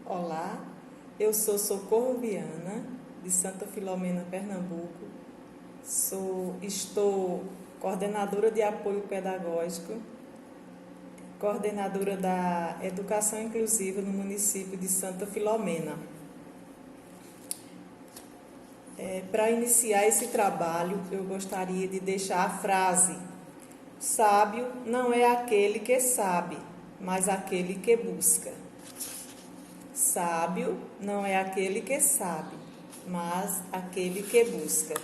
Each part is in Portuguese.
Olá, eu sou Socorro Viana, de Santa Filomena, Pernambuco. Estou coordenadora de apoio pedagógico, coordenadora da educação inclusiva no município de Santa Filomena. Para iniciar esse trabalho, eu gostaria de deixar a frase: sábio não é aquele que sabe, mas aquele que busca. Sábio não é aquele que sabe, mas aquele que busca.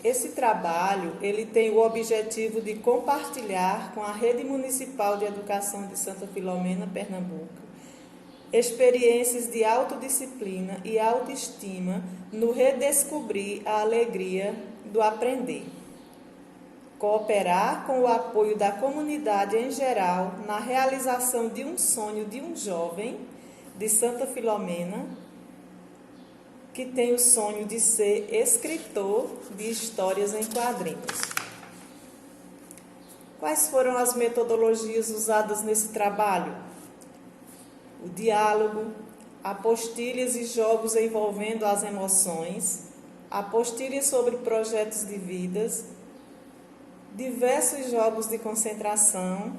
Esse trabalho, ele tem o objetivo de compartilhar com a Rede Municipal de Educação de Santa Filomena, Pernambuco, experiências de autodisciplina e autoestima no redescobrir a alegria do aprender. Cooperar com o apoio da comunidade em geral na realização de um sonho de um jovem de Santa Filomena que tem o sonho de ser escritor de histórias em quadrinhos. Quais foram as metodologias usadas nesse trabalho? O diálogo, apostilhas e jogos envolvendo as emoções, apostilhas sobre projetos de vidas, diversos jogos de concentração,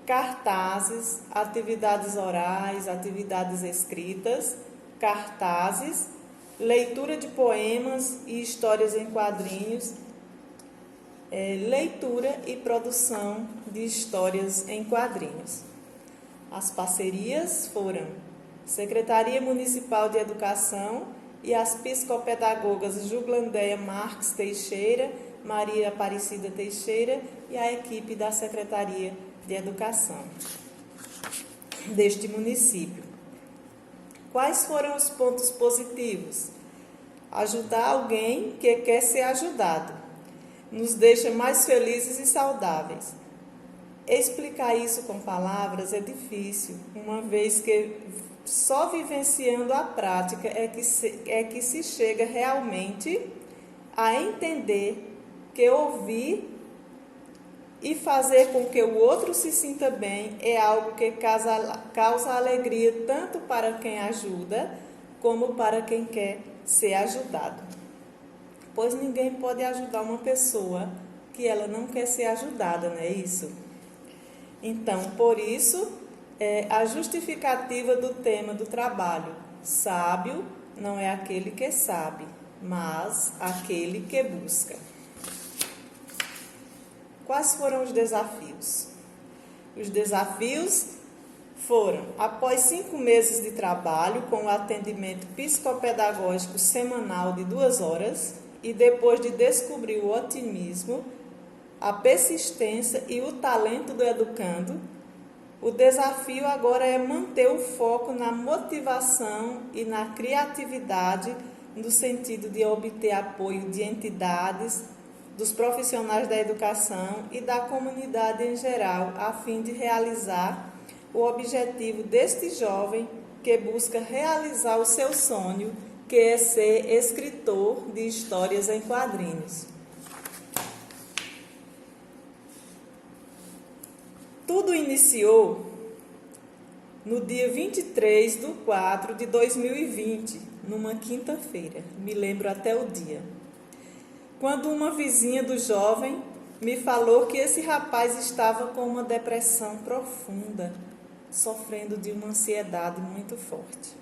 cartazes, atividades orais, atividades escritas, cartazes, leitura de poemas e histórias em quadrinhos, leitura e produção de histórias em quadrinhos. As parcerias foram Secretaria Municipal de Educação e as psicopedagogas Juglandeia Marques Teixeira, Maria Aparecida Teixeira e a equipe da Secretaria de Educação deste município. Quais foram os pontos positivos? Ajudar alguém que quer ser ajudado. Nos deixa mais felizes e saudáveis. Explicar isso com palavras é difícil, uma vez que só vivenciando a prática é que se chega realmente a entender que ouvir e fazer com que o outro se sinta bem é algo que causa alegria tanto para quem ajuda como para quem quer ser ajudado. Pois ninguém pode ajudar uma pessoa que ela não quer ser ajudada, não é isso? Então, por isso, a justificativa do tema do trabalho: sábio não é aquele que sabe, mas aquele que busca. Quais foram os desafios? Os desafios foram, após 5 meses de trabalho com o atendimento psicopedagógico semanal de 2 horas e depois de descobrir o otimismo, a persistência e o talento do educando, o desafio agora é manter o foco na motivação e na criatividade no sentido de obter apoio de entidades, dos profissionais da educação e da comunidade em geral, a fim de realizar o objetivo deste jovem que busca realizar o seu sonho, que é ser escritor de histórias em quadrinhos. Tudo iniciou no dia 23/4/2020, numa quinta-feira, me lembro até o dia, quando uma vizinha do jovem me falou que esse rapaz estava com uma depressão profunda, sofrendo de uma ansiedade muito forte.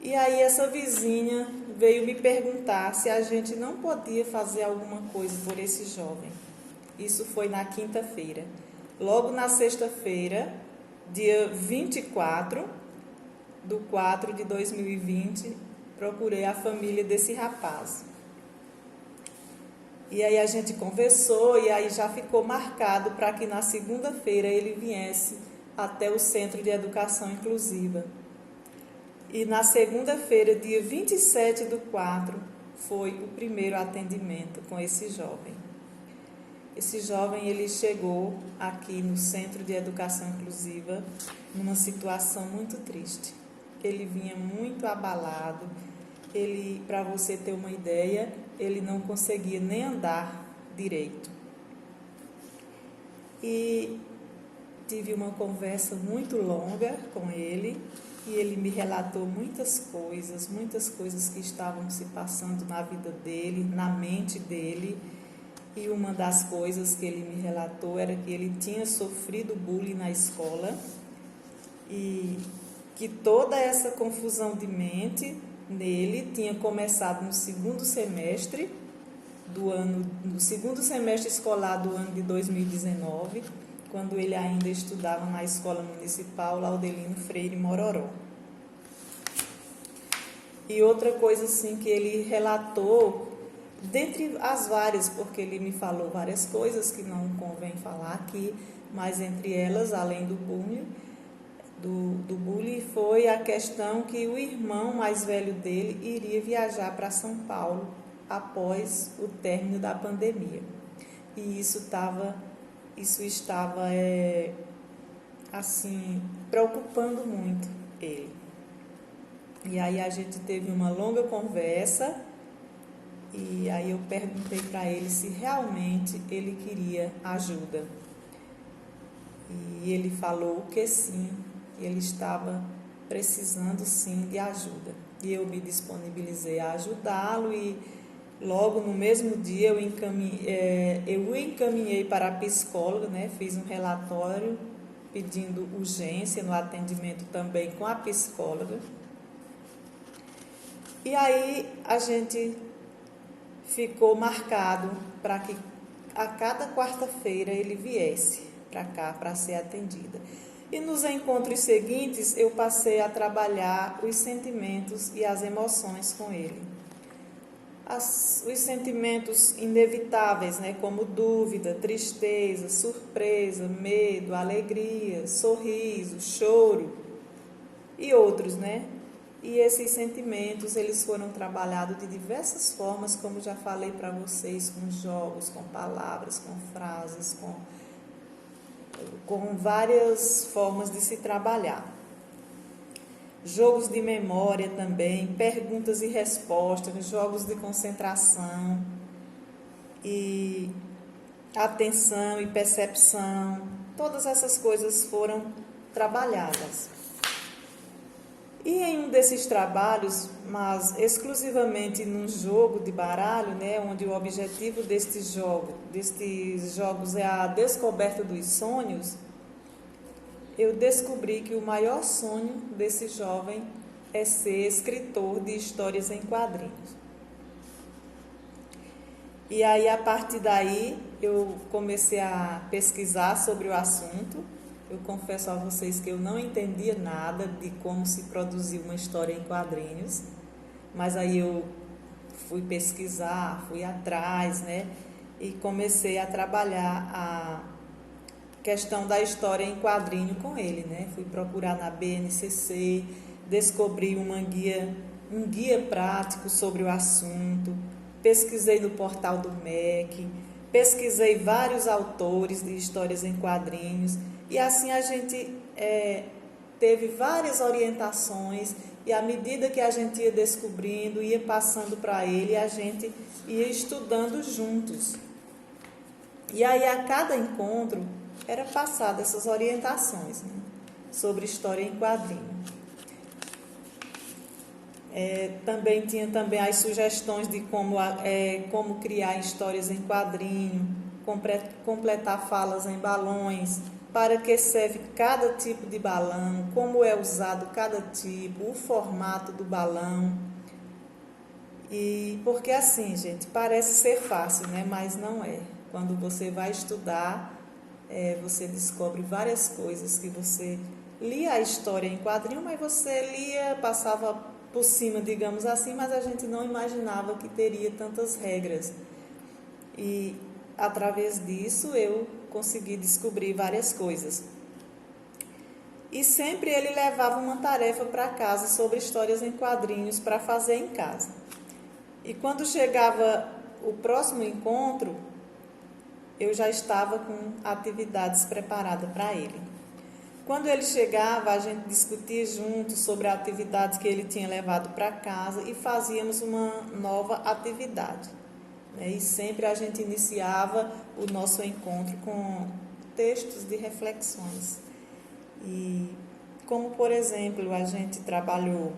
E aí essa vizinha veio me perguntar se a gente não podia fazer alguma coisa por esse jovem. Isso foi na quinta-feira. Logo na sexta-feira, dia 24/4/2020, procurei a família desse rapaz. E aí a gente conversou e aí já ficou marcado para que na segunda-feira ele viesse até o Centro de Educação Inclusiva. E na segunda-feira, dia 27/4, foi o primeiro atendimento com esse jovem. Esse jovem, ele chegou aqui no Centro de Educação Inclusiva numa situação muito triste. Ele vinha muito abalado. Ele, para você ter uma ideia, ele não conseguia nem andar direito. E tive uma conversa muito longa com ele, e ele me relatou muitas coisas que estavam se passando na vida dele, na mente dele. E uma das coisas que ele me relatou era que ele tinha sofrido bullying na escola e que toda essa confusão de mente nele tinha começado no segundo semestre escolar do ano de 2019, quando ele ainda estudava na Escola Municipal Laudelino Freire Mororó. E outra coisa assim que ele relatou, dentre as várias, porque ele me falou várias coisas que não convém falar aqui, mas entre elas, além do bullying, foi a questão que o irmão mais velho dele iria viajar para São Paulo após o término da pandemia. E isso estava assim, preocupando muito ele. E aí a gente teve uma longa conversa, e aí eu perguntei para ele se realmente ele queria ajuda. E ele falou que sim, ele estava precisando sim de ajuda. E eu me disponibilizei a ajudá-lo, e logo no mesmo dia eu encaminhei para a psicóloga, né? Fiz um relatório pedindo urgência no atendimento também com a psicóloga. E aí a gente ficou marcado para que a cada quarta-feira ele viesse para cá para ser atendida. E nos encontros seguintes eu passei a trabalhar os sentimentos e as emoções com ele. Os sentimentos inevitáveis, né, como dúvida, tristeza, surpresa, medo, alegria, sorriso, choro e outros, né? E esses sentimentos, eles foram trabalhados de diversas formas, como já falei para vocês, com jogos, com palavras, com frases, com várias formas de se trabalhar. Jogos de memória também, perguntas e respostas, jogos de concentração, e atenção e percepção, todas essas coisas foram trabalhadas. E em um desses trabalhos, mas exclusivamente num jogo de baralho, né, onde o objetivo destes jogos é a descoberta dos sonhos, eu descobri que o maior sonho desse jovem é ser escritor de histórias em quadrinhos. E aí, a partir daí, eu comecei a pesquisar sobre o assunto. Eu confesso a vocês que eu não entendia nada de como se produzir uma história em quadrinhos, mas aí eu fui pesquisar, fui atrás, né? E comecei a trabalhar a questão da história em quadrinho com ele, né? Fui procurar na BNCC, descobri um guia prático sobre o assunto, pesquisei no portal do MEC, pesquisei vários autores de histórias em quadrinhos, e assim a gente teve várias orientações, e à medida que a gente ia descobrindo, ia passando para ele, a gente ia estudando juntos. E aí a cada encontro era passada essas orientações, né, sobre história em quadrinho. Também tinha as sugestões de como criar histórias em quadrinho, completar falas em balões, para que serve cada tipo de balão, como é usado cada tipo, o formato do balão. E porque assim, gente, parece ser fácil, né? Mas não é. Quando você vai estudar, você descobre várias coisas que você lia a história em quadrinho, mas você lia, passava por cima, digamos assim, mas a gente não imaginava que teria tantas regras. E através disso eu consegui descobrir várias coisas. E sempre ele levava uma tarefa para casa sobre histórias em quadrinhos para fazer em casa. E quando chegava o próximo encontro, eu já estava com atividades preparadas para ele. Quando ele chegava, a gente discutia junto sobre a atividade que ele tinha levado para casa e fazíamos uma nova atividade, né? E sempre a gente iniciava o nosso encontro com textos de reflexões. E como, por exemplo, a gente trabalhou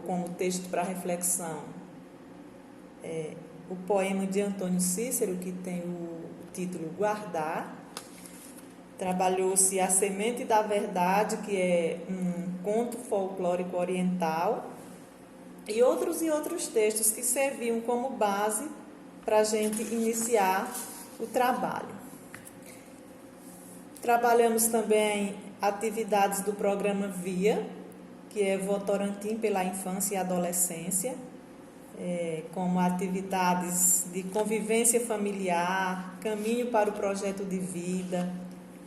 como texto para reflexão o poema de Antônio Cícero, que tem o título Guardar. Trabalhou-se A Semente da Verdade, que é um conto folclórico oriental, e outros textos que serviam como base para a gente iniciar o trabalho. Trabalhamos também atividades do programa VIA, que é Votorantim pela Infância e Adolescência, como atividades de convivência familiar, caminho para o projeto de vida,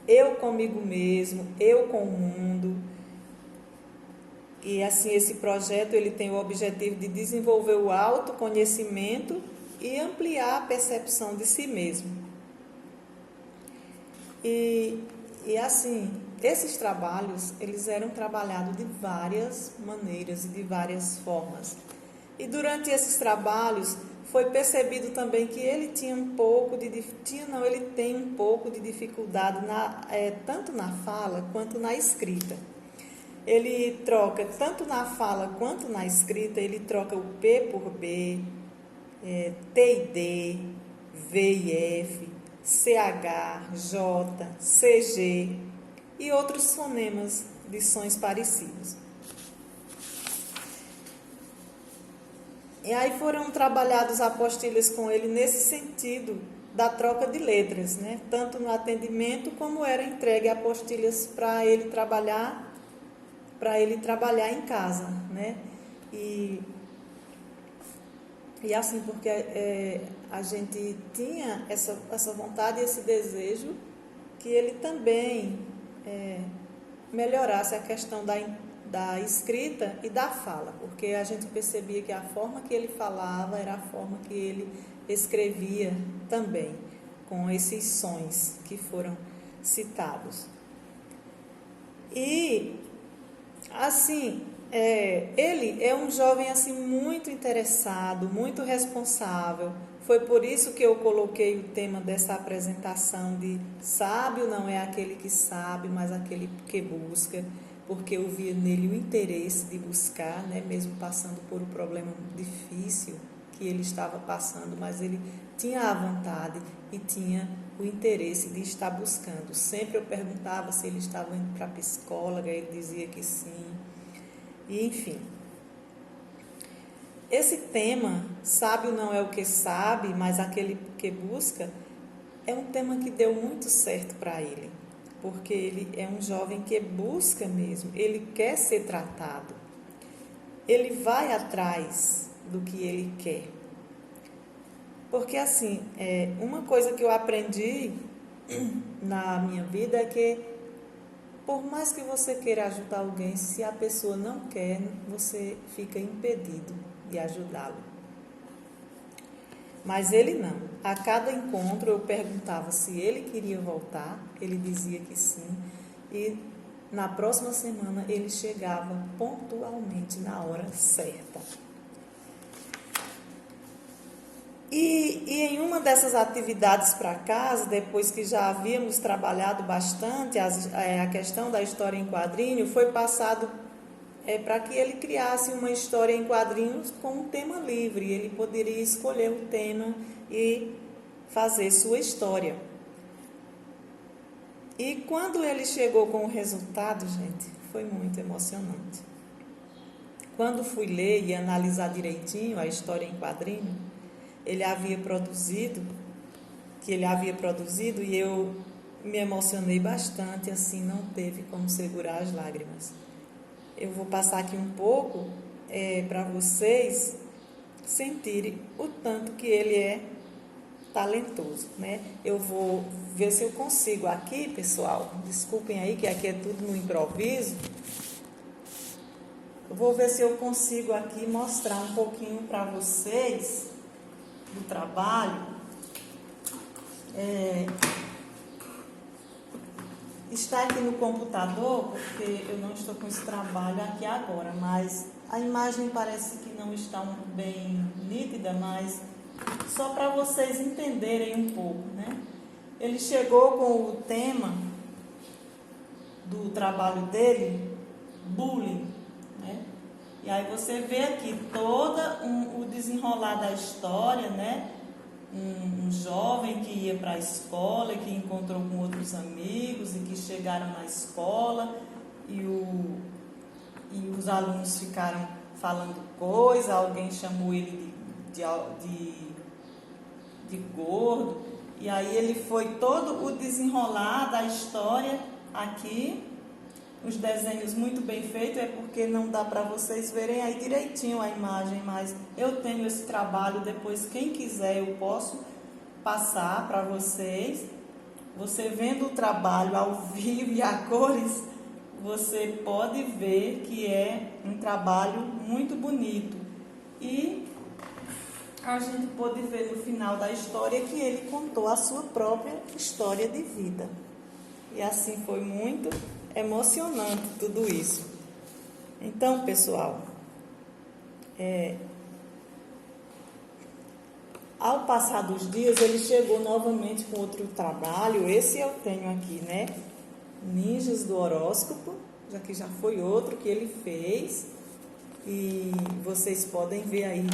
eu comigo mesmo, eu com o mundo. E assim, esse projeto ele tem o objetivo de desenvolver o autoconhecimento e ampliar a percepção de si mesmo. E assim, esses trabalhos, eles eram trabalhados de várias maneiras e de várias formas. E durante esses trabalhos foi percebido também que ele tinha um pouco de dificuldade tanto na fala quanto na escrita. Ele troca, tanto na fala quanto na escrita, ele troca o P por B, T e D, V e F, CH, J, CG e outros fonemas de sons parecidos. E aí foram trabalhadas apostilhas com ele nesse sentido da troca de letras, né? Tanto no atendimento como era entregue apostilhas para ele trabalhar em casa, né? E assim, porque a gente tinha essa vontade e esse desejo que ele também melhorasse a questão da escrita e da fala, porque a gente percebia que a forma que ele falava era a forma que ele escrevia também, com esses sons que foram citados. E, assim, ele é um jovem assim, muito interessado, muito responsável. Foi por isso que eu coloquei o tema dessa apresentação de sábio não é aquele que sabe, mas aquele que busca, porque eu via nele o interesse de buscar, né, mesmo passando por um problema difícil que ele estava passando, mas ele tinha a vontade e tinha o interesse de estar buscando. Sempre eu perguntava se ele estava indo para a psicóloga, ele dizia que sim. E, enfim, esse tema, sábio não é o que sabe, mas aquele que busca, é um tema que deu muito certo para ele, porque ele é um jovem que busca mesmo, ele quer ser tratado, ele vai atrás do que ele quer. Porque assim, uma coisa que eu aprendi na minha vida é que por mais que você queira ajudar alguém, se a pessoa não quer, você fica impedido de ajudá-lo. Mas ele não. A cada encontro eu perguntava se ele queria voltar, ele dizia que sim, e na próxima semana ele chegava pontualmente na hora certa. E em uma dessas atividades para casa, depois que já havíamos trabalhado bastante a questão da história em quadrinho, foi passado para que ele criasse uma história em quadrinhos com um tema livre. Ele poderia escolher o tema e fazer sua história. E quando ele chegou com o resultado, gente, foi muito emocionante. Quando fui ler e analisar direitinho a história em quadrinho, ele havia produzido e eu me emocionei bastante, assim, não teve como segurar as lágrimas. Eu vou passar aqui um pouco para vocês sentirem o tanto que ele é talentoso, né? Eu vou ver se eu consigo aqui, pessoal, desculpem aí que aqui é tudo no improviso. Eu vou ver se eu consigo aqui mostrar um pouquinho para vocês do trabalho. Está aqui no computador, porque eu não estou com esse trabalho aqui agora, mas a imagem parece que não está bem nítida, mas só para vocês entenderem um pouco, né? Ele chegou com o tema do trabalho dele, bullying, né? E aí você vê aqui todo o desenrolar da história, né? Um jovem que ia para a escola e que encontrou com outros amigos e que chegaram na escola e os alunos ficaram falando coisa, alguém chamou ele de gordo, e aí ele foi todo o desenrolar da história aqui, os desenhos muito bem feitos, é porque não dá para vocês verem aí direitinho a imagem, mas eu tenho esse trabalho, depois quem quiser eu posso passar para vocês. Você vendo o trabalho ao vivo e a cores, você pode ver que é um trabalho muito bonito. E a gente pode ver no final da história que ele contou a sua própria história de vida. E assim foi muito emocionante tudo isso. Então, pessoal, ao passar dos dias, ele chegou novamente com outro trabalho. Esse eu tenho aqui, né? Ninjas do Horóscopo, já foi outro que ele fez. E vocês podem ver aí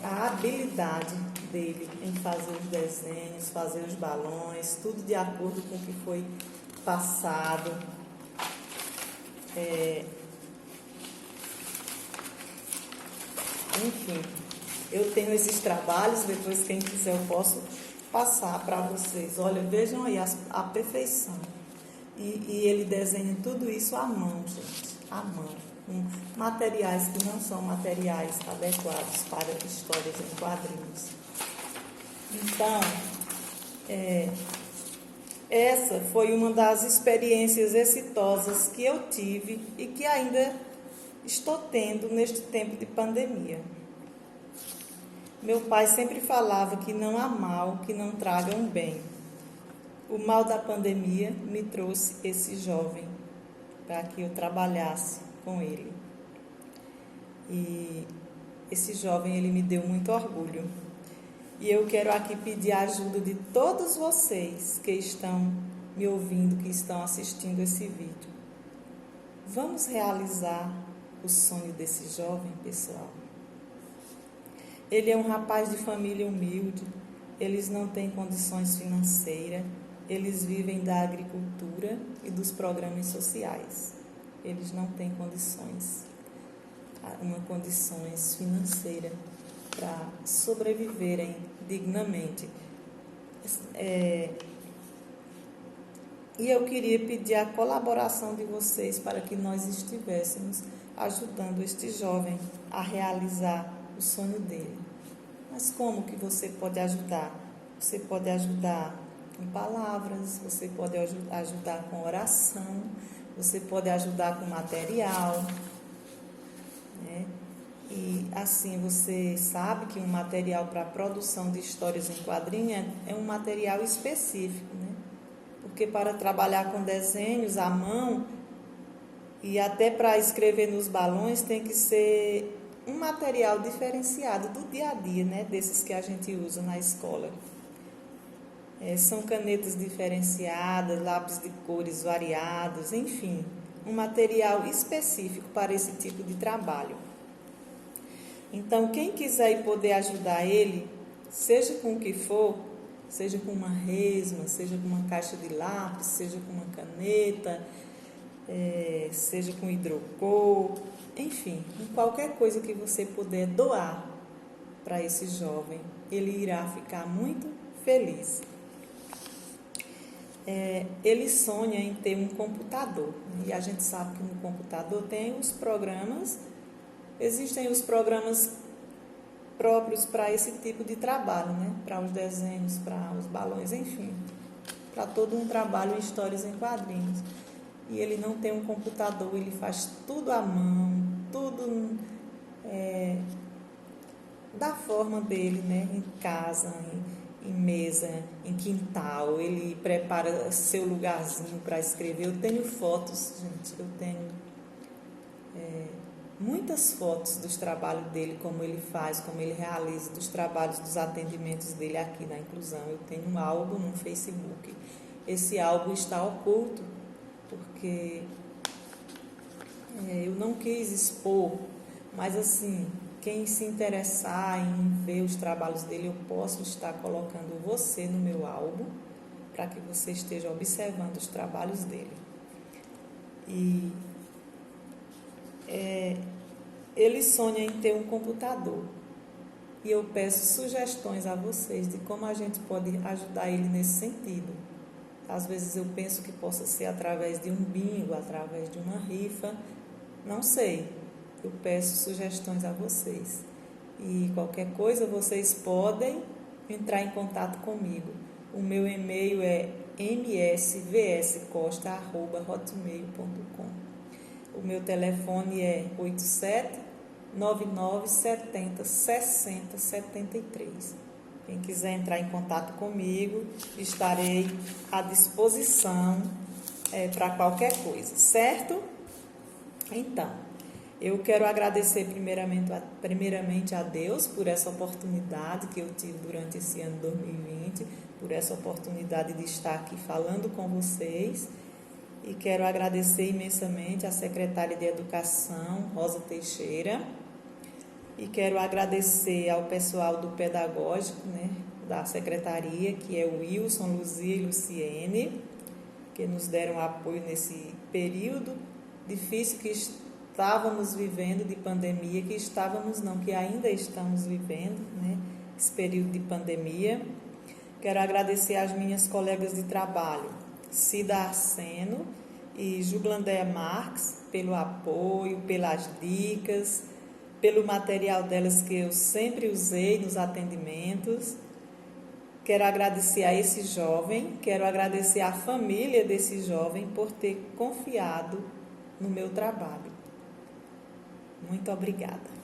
a habilidade dele em fazer os desenhos, fazer os balões, tudo de acordo com o que foi passado. Enfim, eu tenho esses trabalhos, depois quem quiser eu posso passar para vocês. Olha, vejam aí a perfeição. E ele desenha tudo isso à mão, gente, à mão. Com materiais que não são materiais adequados para histórias em quadrinhos. Então, essa foi uma das experiências exitosas que eu tive e que ainda estou tendo neste tempo de pandemia. Meu pai sempre falava que não há mal que não traga um bem. O mal da pandemia me trouxe esse jovem para que eu trabalhasse com ele. E esse jovem, ele me deu muito orgulho. E eu quero aqui pedir a ajuda de todos vocês que estão me ouvindo, que estão assistindo esse vídeo. Vamos realizar o sonho desse jovem, pessoal. Ele é um rapaz de família humilde, eles não têm condições financeiras, eles vivem da agricultura e dos programas sociais. Eles não têm condições financeiras para sobreviverem dignamente. E eu queria pedir a colaboração de vocês para que nós estivéssemos ajudando este jovem a realizar o sonho dele. Mas como que você pode ajudar? Você pode ajudar com palavras, você pode ajudar com oração, você pode ajudar com material, né? E assim você sabe que um material para produção de histórias em quadrinhos é um material específico, né? Porque para trabalhar com desenhos à mão e até para escrever nos balões tem que ser um material diferenciado do dia a dia, né? Desses que a gente usa na escola. São canetas diferenciadas, lápis de cores variados, enfim, um material específico para esse tipo de trabalho. Então, quem quiser poder ajudar ele, seja com o que for, seja com uma resma, seja com uma caixa de lápis, seja com uma caneta, seja com hidrocor, enfim, qualquer coisa que você puder doar para esse jovem, ele irá ficar muito feliz. Ele sonha em ter um computador, e a gente sabe que no computador tem os programas, existem os programas próprios para esse tipo de trabalho, né? Para os desenhos, para os balões, enfim, para todo um trabalho em histórias em quadrinhos. E ele não tem um computador, ele faz tudo à mão, tudo da forma dele, né? Em casa, em mesa, em quintal, ele prepara seu lugarzinho para escrever. Eu tenho fotos, gente, eu tenho muitas fotos dos trabalhos dele, como ele faz, como ele realiza, dos trabalhos, dos atendimentos dele aqui na inclusão. Eu tenho um álbum no Facebook. Esse álbum está oculto, porque eu não quis expor, mas assim, quem se interessar em ver os trabalhos dele, eu posso estar colocando você no meu álbum, para que você esteja observando os trabalhos dele. E ele sonha em ter um computador. E eu peço sugestões a vocês de como a gente pode ajudar ele nesse sentido. Às vezes eu penso que possa ser através de um bingo, através de uma rifa, não sei. Eu peço sugestões a vocês. E qualquer coisa vocês podem entrar em contato comigo. O meu e-mail é msvscosta@hotmail.com. O meu telefone é 87-99-70-60-73. Quem quiser entrar em contato comigo, estarei à disposição para qualquer coisa, certo? Então, eu quero agradecer primeiramente a Deus por essa oportunidade que eu tive durante esse ano 2020, por essa oportunidade de estar aqui falando com vocês. E quero agradecer imensamente à secretária de Educação, Rosa Teixeira. E quero agradecer ao pessoal do pedagógico, da secretaria, que é o Wilson, Luzia e Luciene, que nos deram apoio nesse período difícil que estávamos vivendo de pandemia, que ainda estamos vivendo, esse período de pandemia. Quero agradecer às minhas colegas de trabalho, Cida Arseno e Juglandeia Marques, pelo apoio, pelas dicas, pelo material delas que eu sempre usei nos atendimentos. Quero agradecer a esse jovem, quero agradecer à família desse jovem por ter confiado no meu trabalho. Muito obrigada.